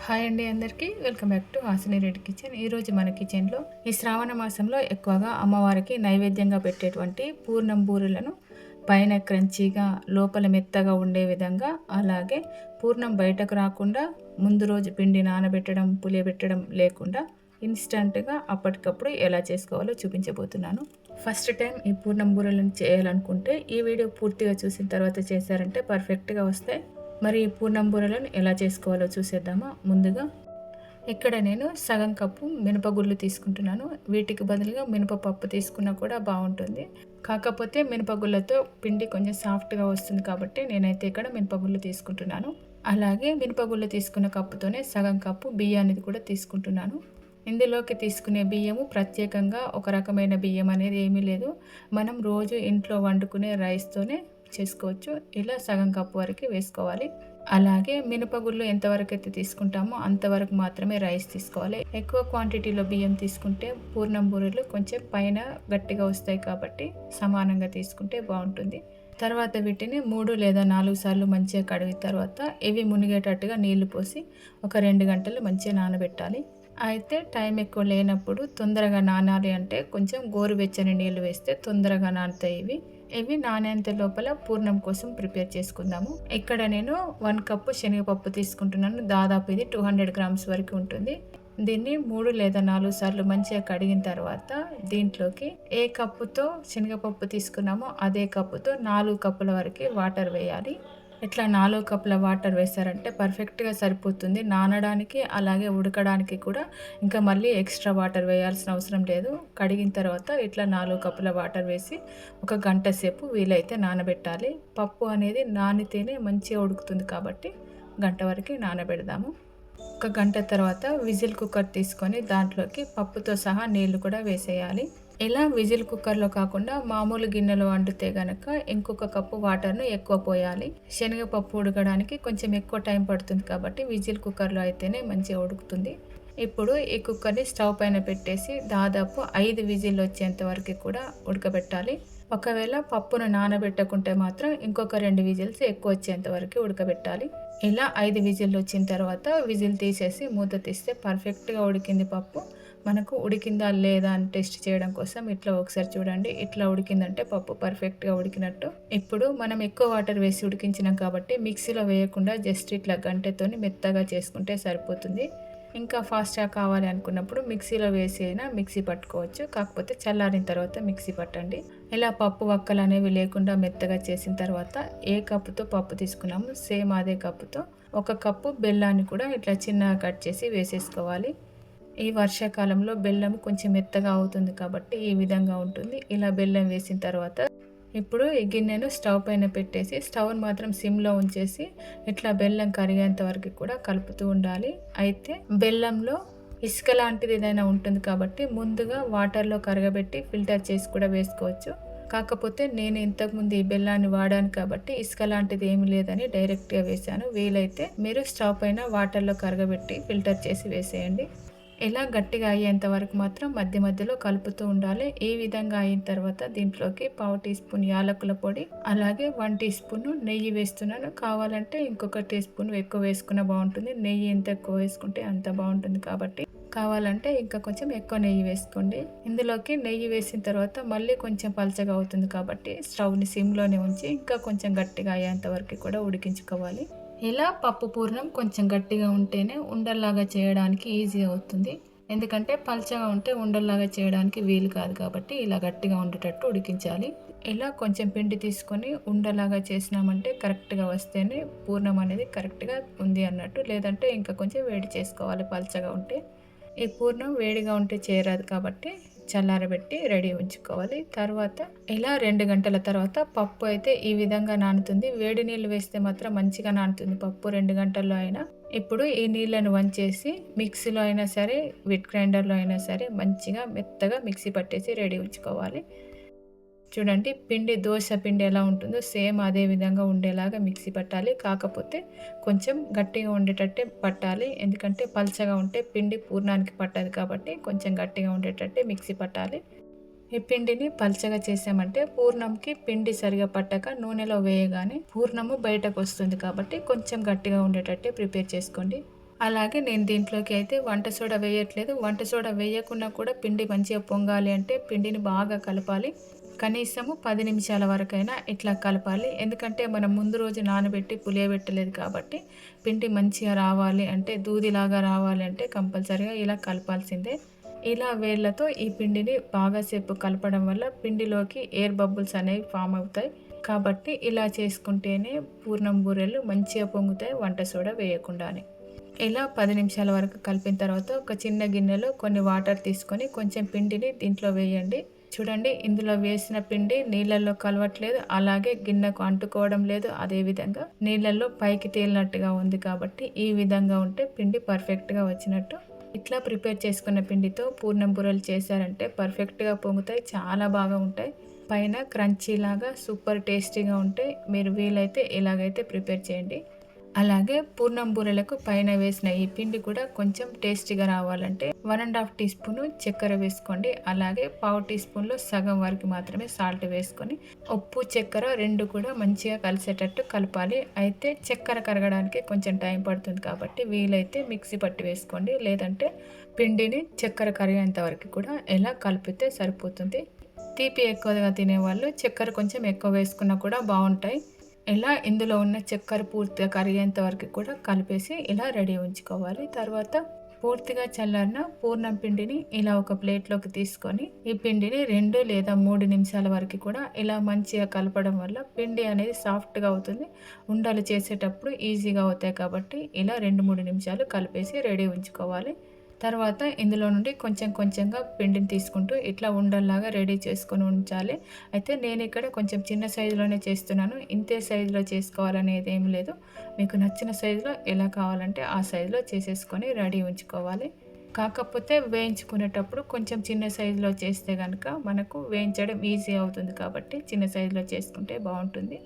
Hi అండి అందరికీ welcome back to Hasini Reddy kitchen. ఈరోజు మన కిచెన్లో ఈ శ్రావణ మాసంలో ఎక్కువగా అమ్మవారికి నైవేద్యంగా పెట్టేటువంటి పూర్ణం బూరెలను పైన క్రంచీగా లోపల మెత్తగా ఉండే విధంగా, అలాగే పూర్ణం బయటకు రాకుండా ముందు రోజు పిండి నానబెట్టడం పులియబెట్టడం లేకుండా ఇన్స్టంట్గా అప్పటికప్పుడు ఎలా చేసుకోవాలో చూపించబోతున్నాను. ఫస్ట్ టైం ఈ పూర్ణం బూరెలను చేయాలనుకుంటే ఈ వీడియో పూర్తిగా చూసిన తర్వాత చేశారంటే పర్ఫెక్ట్గా వస్తాయి. మరి ఈ పూర్ణం బూరెలను ఎలా చేసుకోవాలో చూసేద్దామా. ముందుగా ఇక్కడ నేను సగం కప్పు మినపగుళ్ళు తీసుకుంటున్నాను. వీటికి బదులుగా మినపప్పు తీసుకున్నా కూడా బాగుంటుంది. కాకపోతే మినపగుళ్ళతో పిండి కొంచెం సాఫ్ట్గా వస్తుంది కాబట్టి నేనైతే ఇక్కడ మినపగుళ్ళు తీసుకుంటున్నాను. అలాగే మినపగుళ్ళు తీసుకున్న కప్పుతోనే సగం కప్పు బియ్యాన్ని కూడా తీసుకుంటున్నాను. ఇందులోకి తీసుకునే బియ్యము ప్రత్యేకంగా ఒక రకమైన బియ్యం అనేది ఏమీ లేదు. మనం రోజు ఇంట్లో వండుకునే రైస్తోనే చేసుకోవచ్చు. ఇలా సగం కప్పు వరకు వేసుకోవాలి. అలాగే మినపగుళ్ళు ఎంతవరకు అయితే తీసుకుంటామో అంతవరకు మాత్రమే రైస్ తీసుకోవాలి. ఎక్కువ క్వాంటిటీలో బియ్యం తీసుకుంటే పూర్ణం బూరెలు కొంచెం పైన గట్టిగా వస్తాయి కాబట్టి సమానంగా తీసుకుంటే బాగుంటుంది. తర్వాత వీటిని 3 లేదా 4 సార్లు మంచిగా కడిగిన తర్వాత ఇవి మునిగేటట్టుగా నీళ్లు పోసి ఒక 2 గంటలు మంచిగా నానబెట్టాలి. అయితే టైం ఎక్కువ లేనప్పుడు తొందరగా నానాలి అంటే కొంచెం గోరువెచ్చని నీళ్ళు వేస్తే తొందరగా నానుతాయి. ఇవి నానేంత లోపల పూర్ణం కోసం ప్రిపేర్ చేసుకుందాము. ఇక్కడ నేను 1 కప్పు శనగపప్పు తీసుకుంటున్నాను. దాదాపు ఇది 200 గ్రామ్స్ వరకు ఉంటుంది. దీన్ని 3 లేదా 4 సార్లు మంచిగా కడిగిన తర్వాత దీంట్లోకి ఏ కప్పుతో శనగపప్పు తీసుకున్నామో అదే కప్పుతో 4 కప్పుల వరకు వాటర్ వేయాలి. ఇట్లా 4 కప్పుల వాటర్ వేసారంటే పర్ఫెక్ట్గా సరిపోతుంది నానడానికి, అలాగే ఉడకడానికి కూడా. ఇంకా మళ్ళీ ఎక్స్ట్రా వాటర్ వేయాల్సిన అవసరం లేదు. కడిగిన తర్వాత ఇట్లా 4 కప్పుల వాటర్ వేసి ఒక గంట సేపు వీలైతే నానబెట్టాలి. పప్పు అనేది నానితేనే మంచిగా ఉడుకుతుంది కాబట్టి గంట వరకు నానబెడదాము. ఒక గంట తర్వాత విజిల్ కుక్కర్ తీసుకొని దాంట్లోకి పప్పుతో సహా నీళ్లు కూడా వేసేయాలి. ఇలా విజిల్ కుక్కర్లో కాకుండా మామూలు గిన్నెలో వండితే గనక ఇంకొక కప్పు వాటర్ను ఎక్కువ పోయాలి. శనగపప్పు ఉడకడానికి కొంచెం ఎక్కువ టైం పడుతుంది కాబట్టి విజిల్ కుక్కర్లో అయితేనే మంచిగా ఉడుకుతుంది. ఇప్పుడు ఈ కుక్కర్ని స్టవ్ పైన పెట్టేసి దాదాపు 5 విజిల్ వచ్చేంత వరకు కూడా ఉడకబెట్టాలి. ఒకవేళ పప్పును నానబెట్టకుంటే మాత్రం ఇంకొక 2 విజిల్స్ ఎక్కువ వచ్చేంత వరకు ఉడకబెట్టాలి. ఇలా 5 విజిల్ వచ్చిన తర్వాత విజిల్ తీసేసి మూత తీస్తే పర్ఫెక్ట్గా ఉడికింది పప్పు. మనకు ఉడికిందా లేదా అని టెస్ట్ చేయడం కోసం ఇట్లా ఒకసారి చూడండి. ఇట్లా ఉడికిందంటే పప్పు పర్ఫెక్ట్గా ఉడికినట్టు. ఇప్పుడు మనం ఎక్కువ వాటర్ వేసి ఉడికించినాం కాబట్టి మిక్సీలో వేయకుండా జస్ట్ ఇట్లా గంటెతోని మెత్తగా చేసుకుంటే సరిపోతుంది. ఇంకా ఫాస్ట్గా కావాలి అనుకున్నప్పుడు మిక్సీలో వేసైనా మిక్సీ పట్టుకోవచ్చు. కాకపోతే చల్లారిన తర్వాత మిక్సీ పట్టండి. ఇలా పప్పు వక్కలు అనేవి లేకుండా మెత్తగా చేసిన తర్వాత ఏ కప్పుతో పప్పు తీసుకున్నాము సేమ్ అదే కప్పుతో 1 కప్పు బెల్లాన్ని కూడా ఇట్లా చిన్నగా కట్ చేసి వేసేసుకోవాలి. ఈ వర్షాకాలంలో బెల్లం కొంచెం మెత్తగా అవుతుంది కాబట్టి ఈ విధంగా ఉంటుంది. ఇలా బెల్లం వేసిన తర్వాత ఇప్పుడు ఈ గిన్నెను స్టవ్ పైన పెట్టేసి స్టవ్ని మాత్రం సిమ్లో ఉంచేసి ఇట్లా బెల్లం కరిగేంత వరకు కూడా కలుపుతూ ఉండాలి. అయితే బెల్లంలో ఇసుక లాంటిది ఏదైనా ఉంటుంది కాబట్టి ముందుగా వాటర్లో కరగబెట్టి ఫిల్టర్ చేసి కూడా వేసుకోవచ్చు. కాకపోతే నేను ఇంతకుముందు ఈ బెల్లాన్ని వాడాను కాబట్టి ఇసుక లాంటిది ఏమి లేదని డైరెక్ట్గా వేసాను. వీలైతే మీరు స్టవ్ పైన వాటర్లో కరగబెట్టి ఫిల్టర్ చేసి వేసేయండి. ఇలా గట్టిగా అయ్యేంత వరకు మాత్రం మధ్య మధ్యలో కలుపుతూ ఉండాలి. ఈ విధంగా అయిన తర్వాత దీంట్లోకి 1/2 టీ స్పూన్ యాలకుల పొడి, అలాగే 1 టీ స్పూన్ నెయ్యి వేస్తున్నాను. కావాలంటే ఇంకొక టీ స్పూన్ ఎక్కువ వేసుకున్న బాగుంటుంది. నెయ్యి ఎంత ఎక్కువ వేసుకుంటే అంత బాగుంటుంది కాబట్టి కావాలంటే ఇంకా కొంచెం ఎక్కువ నెయ్యి వేసుకోండి. ఇందులోకి నెయ్యి వేసిన తర్వాత మళ్ళీ కొంచెం పలచగా అవుతుంది కాబట్టి స్టవ్ని సిమ్లోనే ఉంచి ఇంకా కొంచెం గట్టిగా అయ్యేంత వరకు కూడా ఉడికించుకోవాలి. ఇలా పప్పు పూర్ణం కొంచెం గట్టిగా ఉంటేనే ఉండల్లాగా చేయడానికి ఈజీ అవుతుంది. ఎందుకంటే పల్చగా ఉంటే ఉండల్లాగా చేయడానికి వీలు కాదు కాబట్టి ఇలా గట్టిగా ఉండేటట్టు ఉడికించాలి. ఇలా కొంచెం పిండి తీసుకొని ఉండలాగా చేసినామంటే కరెక్ట్గా వస్తేనే పూర్ణం అనేది కరెక్ట్గా ఉంది అన్నట్టు. లేదంటే ఇంకా కొంచెం వేడి చేసుకోవాలి పల్చగా ఉంటే. ఈ పూర్ణం వేడిగా ఉంటే చేరదు కాబట్టి చల్లారబెట్టి రెడీ ఉంచుకోవాలి. తర్వాత ఇలా 2 గంటల తర్వాత పప్పు అయితే ఈ విధంగా నానుతుంది. వేడి నీళ్ళు వేస్తే మాత్రం మంచిగా నానుతుంది పప్పు 2 గంటల్లో అయినా. ఇప్పుడు ఈ నీళ్ళను వంచేసి మిక్సీలో అయినా సరే విట్ గ్రైండర్లో అయినా సరే మంచిగా మెత్తగా మిక్సీ పట్టేసి రెడీ ఉంచుకోవాలి. చూడండి పిండి దోశ పిండి ఎలా ఉంటుందో సేమ్ అదే విధంగా ఉండేలాగా మిక్సీ పట్టాలి. కాకపోతే కొంచెం గట్టిగా ఉండేటట్టే పట్టాలి. ఎందుకంటే పల్చగా ఉంటే పిండి పూర్ణానికి పట్టదు కాబట్టి కొంచెం గట్టిగా ఉండేటట్టే మిక్సీ పట్టాలి. ఈ పిండిని పల్చగా చేసామంటే పూర్ణంకి పిండి సరిగా పట్టక నూనెలో వేయగానే పూర్ణము బయటకు వస్తుంది కాబట్టి కొంచెం గట్టిగా ఉండేటట్టే ప్రిపేర్ చేసుకోండి. అలాగే నేను దీంట్లోకి అయితే వంట సోడా వేయట్లేదు. వంట సోడా వేయకున్నా కూడా పిండి మంచిగా పొంగాలి అంటే పిండిని బాగా కలపాలి. కనీసము 10 నిమిషాల వరకైనా ఇట్లా కలపాలి. ఎందుకంటే మనం ముందు రోజు నానబెట్టి పులియబెట్టలేదు కాబట్టి పిండి మంచిగా రావాలి అంటే దూదిలాగా రావాలి అంటే కంపల్సరీగా ఇలా కలపాల్సిందే. ఇలా వేళ్ళతో ఈ పిండిని బాగా సేపు కలపడం వల్ల పిండిలోకి ఎయిర్ బబుల్స్ అనేవి ఫామ్ అవుతాయి. కాబట్టి ఇలా చేసుకుంటేనే పూర్ణం బూరెలు మంచిగా పొంగుతాయి వంట సోడా వేయకుండానే. ఇలా 10 నిమిషాల వరకు కలిపిన తర్వాత ఒక చిన్న గిన్నెలో కొన్ని వాటర్ తీసుకొని కొంచెం పిండిని దీంట్లో వేయండి. చూడండి, ఇందులో వేసిన పిండి నీళ్ళల్లో కలవట్లేదు, అలాగే గిన్నెకు అంటుకోవడం లేదు. అదేవిధంగా నీళ్ళల్లో పైకి తేలినట్టుగా ఉంది కాబట్టి ఈ విధంగా ఉంటే పిండి పర్ఫెక్ట్గా వచ్చినట్టు. ఇట్లా ప్రిపేర్ చేసుకున్న పిండితో పూర్ణం బూరెలు చేశారంటే పర్ఫెక్ట్గా పొంగుతాయి, చాలా బాగా ఉంటాయి. పైన క్రంచీ లాగా సూపర్ టేస్టీగా ఉంటాయి. మీరు వీలైతే ఇలాగైతే ప్రిపేర్ చేయండి. అలాగే పూర్ణం బూరెలకు పైన వేసిన ఈ పిండి కూడా కొంచెం టేస్టీగా రావాలంటే 1½ టీ స్పూన్ చక్కెర వేసుకోండి. అలాగే పావు టీ స్పూన్లో సగం వరకు మాత్రమే సాల్ట్ వేసుకొని ఉప్పు చక్కెర రెండు కూడా మంచిగా కలిసేటట్టు కలపాలి. అయితే చక్కెర కరగడానికి కొంచెం టైం పడుతుంది కాబట్టి వీలైతే మిక్సీ పట్టి వేసుకోండి, లేదంటే పిండిని చక్కెర కరిగేంత వరకు కూడా ఇలా కలిపితే సరిపోతుంది. తీపి ఎక్కువగా తినేవాళ్ళు చక్కెర కొంచెం ఎక్కువ వేసుకున్నా కూడా బాగుంటాయి. ఇలా ఇందులో ఉన్న చక్కెర పూర్తిగా కరిగేంత వరకు కూడా కలిపేసి ఇలా రెడీ ఉంచుకోవాలి. తర్వాత పూర్తిగా చల్లారిన పూర్ణం పిండిని ఇలా ఒక ప్లేట్లోకి తీసుకొని ఈ పిండిని 2 లేదా 3 నిమిషాల వరకు కూడా ఇలా మంచిగా కలపడం వల్ల పిండి అనేది సాఫ్ట్గా అవుతుంది. ఉండలు చేసేటప్పుడు ఈజీగా అవుతాయి కాబట్టి ఇలా 2-3 నిమిషాలు కలిపేసి రెడీ ఉంచుకోవాలి. తర్వాత ఇందులో నుండి కొంచెం కొంచెంగా పిండిని తీసుకుంటూ ఇట్లా ఉండల్లాగా రెడీ చేసుకొని ఉంచాలి. అయితే నేను ఇక్కడ కొంచెం చిన్న సైజులోనే చేస్తున్నాను. ఇంతే సైజులో చేసుకోవాలనేది ఏం లేదు. మీకు నచ్చిన సైజులో ఎలా కావాలంటే ఆ సైజులో చేసేసుకొని రెడీ ఉంచుకోవాలి. కాకపోతే వేయించుకునేటప్పుడు కొంచెం చిన్న సైజులో చేస్తే కనుక మనకు వేయించడం ఈజీ అవుతుంది కాబట్టి చిన్న సైజులో చేసుకుంటే బాగుంటుంది.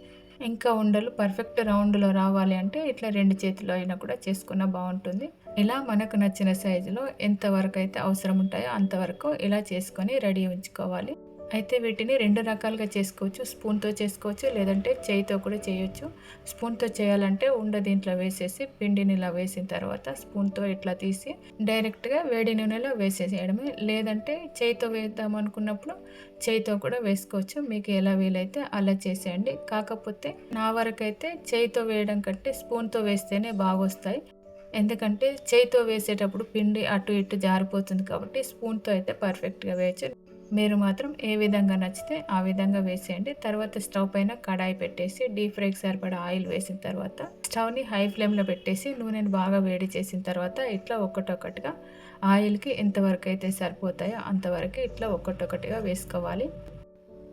ఇంకా ఉండలు పర్ఫెక్ట్ రౌండ్లో రావాలి అంటే ఇట్లా 2 చేతులు అయినా కూడా చేసుకున్న బాగుంటుంది. ఇలా మనకు నచ్చిన సైజులో ఎంతవరకు అయితే అవసరం ఉంటాయో అంతవరకు ఇలా చేసుకొని రెడీ ఉంచుకోవాలి. అయితే వీటిని 2 రకాలుగా చేసుకోవచ్చు. స్పూన్తో చేసుకోవచ్చు, లేదంటే చేయితో కూడా చేయొచ్చు. స్పూన్తో చేయాలంటే ఉండ దీంట్లో వేసేసి పిండిని ఇలా వేసిన తర్వాత స్పూన్తో ఇట్లా తీసి డైరెక్ట్గా వేడి నూనెలో వేసేసేయడమే. లేదంటే చేయితో వేద్దాం అనుకున్నప్పుడు చేయితో కూడా వేసుకోవచ్చు. మీకు ఎలా వీలైతే అలా చేసేయండి. కాకపోతే నా వరకైతే చేయితో వేయడం కంటే స్పూన్తో వేస్తేనే బాగొస్తాయి. ఎందుకంటే చేయితో వేసేటప్పుడు పిండి అటు ఇటు జారిపోతుంది కాబట్టి స్పూన్తో అయితే పర్ఫెక్ట్గా వేయచ్చు. మీరు మాత్రం ఏ విధంగా నచ్చితే ఆ విధంగా వేసేయండి. తర్వాత స్టవ్ పైన కడాయి పెట్టేసి డీప్ ఫ్రైకి సరిపడా ఆయిల్ వేసిన తర్వాత స్టవ్ని హై ఫ్లేమ్లో పెట్టేసి నూనెని బాగా వేడి చేసిన తర్వాత ఇట్లా ఒక్కటొక్కటిగా ఆయిల్కి ఎంతవరకు అయితే సరిపోతాయో అంతవరకు ఇట్లా ఒక్కటొక్కటిగా వేసుకోవాలి.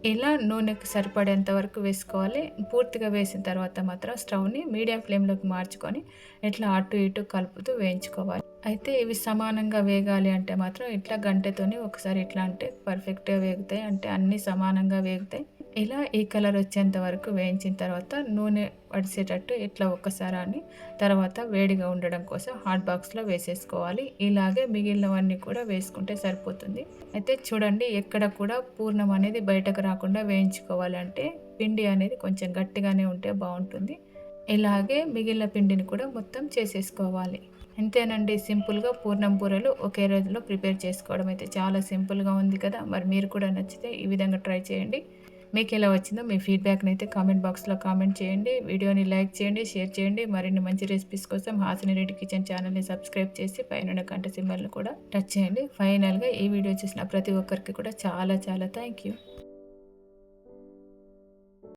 ఇలా నూనెకి సరిపడేంత వరకు వేసుకోవాలి. పూర్తిగా వేసిన తర్వాత మాత్రం స్టవ్ని మీడియం ఫ్లేమ్లోకి మార్చుకొని ఇట్లా అటు ఇటు కలుపుతూ వేయించుకోవాలి. అయితే ఇవి సమానంగా వేగాలి అంటే మాత్రం ఇట్లా గంటెతోని ఒకసారి ఇట్లా అంటే పర్ఫెక్ట్గా వేగుతాయి, అంటే అన్నీ సమానంగా వేగుతాయి. ఇలా ఈ కలర్ వచ్చేంత వరకు వేయించిన తర్వాత నూనె వడిసేటట్టు ఇట్లా ఒక్కసారి అని తర్వాత వేడిగా ఉండడం కోసం హాట్ బాక్స్లో వేసేసుకోవాలి. ఇలాగే మిగిలినవన్నీ కూడా వేసుకుంటే సరిపోతుంది. అయితే చూడండి, ఎక్కడ కూడా పూర్ణం అనేది బయటకు రాకుండా వేయించుకోవాలి అంటే పిండి అనేది కొంచెం గట్టిగానే ఉంటే బాగుంటుంది. ఇలాగే మిగిలిన పిండిని కూడా మొత్తం చేసేసుకోవాలి. అంతేనండి, సింపుల్గా పూర్ణం బూరెలు ఒకే రోజులో ప్రిపేర్ చేసుకోవడం అయితే చాలా సింపుల్గా ఉంది కదా. మరి మీరు కూడా నచ్చితే ఈ విధంగా ట్రై చేయండి. మీకు ఎలా వచ్చిందో మీ ఫీడ్బ్యాక్ని అయితే కామెంట్ బాక్స్లో కామెంట్ చేయండి. వీడియోని లైక్ చేయండి, షేర్ చేయండి. మరిన్ని మంచి రెసిపీస్ కోసం హాసిని రెడ్డి కిచెన్ ఛానల్ని సబ్స్క్రైబ్ చేసి పైన గంట సింబల్ని కూడా టచ్ చేయండి. ఫైనల్గా ఈ వీడియో చూసిన ప్రతి ఒక్కరికి కూడా చాలా చాలా థ్యాంక్ యూ.